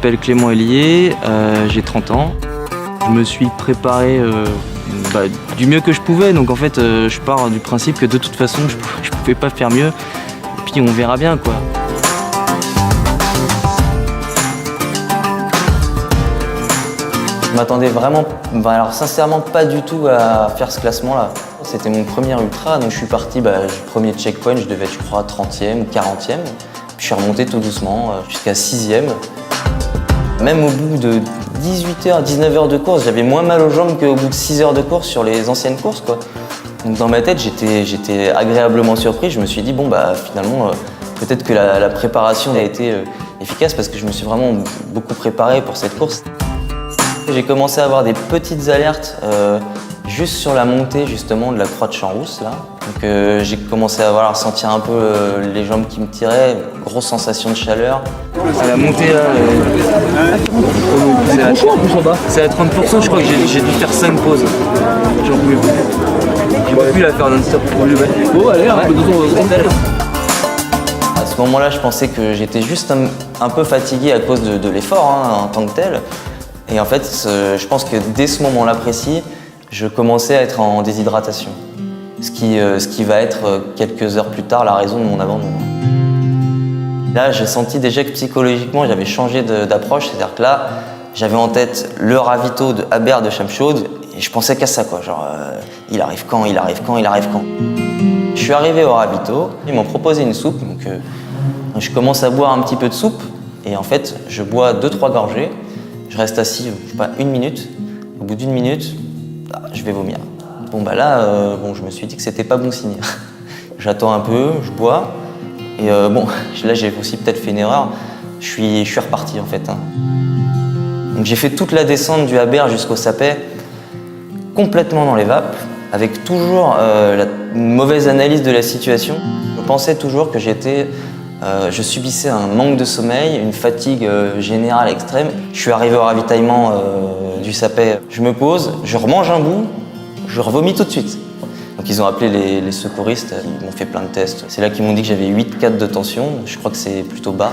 m'appelle Clément Hélier, j'ai 30 ans. Je me suis préparé du mieux que je pouvais, donc en fait je pars du principe que de toute façon je pouvais pas faire mieux, et puis on verra bien quoi. Je m'attendais vraiment, alors sincèrement pas du tout à faire ce classement-là. C'était mon premier ultra, donc je suis parti du premier checkpoint, je devais être je crois 30e ou 40e. Puis je suis remonté tout doucement jusqu'à 6e. Même au bout de 18h, 19h de course, j'avais moins mal aux jambes qu'au bout de 6 heures de course sur les anciennes courses, quoi. Donc dans ma tête, j'étais agréablement surpris. Je me suis dit, bon, finalement, peut-être que la préparation a été efficace parce que je me suis vraiment beaucoup préparé pour cette course. J'ai commencé à avoir des petites alertes juste sur la montée justement de la Croix de Champs-Rousse là. Donc j'ai commencé à sentir un peu les jambes qui me tiraient, grosse sensation de chaleur. À la montée là, c'est à 30%, je crois que j'ai dû faire 5 pauses. J'en pouvais plus. J'ai pas pu la faire non-stop. Oh allez, un peu de À ce moment-là, je pensais que j'étais juste un peu fatigué à cause de l'effort en tant que tel. Et en fait, je pense que dès ce moment-là précis, je commençais à être en déshydratation. Ce qui va être quelques heures plus tard la raison de mon abandon. Là, j'ai senti déjà que psychologiquement, j'avais changé d'approche. C'est-à-dire que là, j'avais en tête le ravito de Habert de Champ-Chaude et je pensais qu'à ça, quoi. Genre, il arrive quand, il arrive quand, il arrive quand. Je suis arrivé au ravito, ils m'ont proposé une soupe. Donc, je commence à boire un petit peu de soupe et en fait, je bois 2-3 gorgées. Je reste assis, je sais pas, 1 minute. Au bout d'1 minute, je vais vomir. Bon je me suis dit que c'était pas bon signe. J'attends un peu, je bois. Et là j'ai aussi peut-être fait une erreur. Je suis reparti en fait. Donc j'ai fait toute la descente du Habert jusqu'au Sapet, complètement dans les vapes, avec toujours une mauvaise analyse de la situation. Je pensais toujours que je subissais un manque de sommeil, une fatigue générale extrême. Je suis arrivé au ravitaillement du Sapet, je me pose, je remange un bout, je revomis tout de suite. Donc ils ont appelé les secouristes, ils m'ont fait plein de tests. C'est là qu'ils m'ont dit que j'avais 8,4 de tension, je crois que c'est plutôt bas.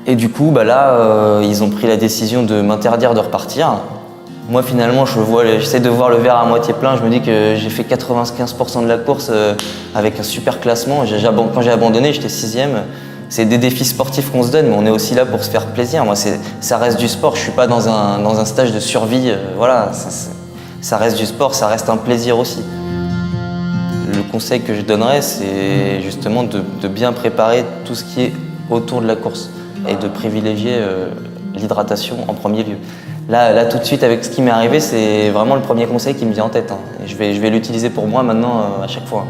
Et du coup, ils ont pris la décision de m'interdire de repartir. Moi finalement, j'essaie de voir le verre à moitié plein, je me dis que j'ai fait 95% de la course avec un super classement. Quand j'ai abandonné, j'étais 6e. C'est des défis sportifs qu'on se donne, mais on est aussi là pour se faire plaisir. Moi, ça reste du sport, je suis pas dans un stage de survie. Voilà, ça reste du sport, ça reste un plaisir aussi. Le conseil que je donnerais, c'est justement de bien préparer tout ce qui est autour de la course et de privilégier l'hydratation en premier lieu. Là, tout de suite, avec ce qui m'est arrivé, c'est vraiment le premier conseil qui me vient en tête. Et je vais l'utiliser pour moi maintenant à chaque fois.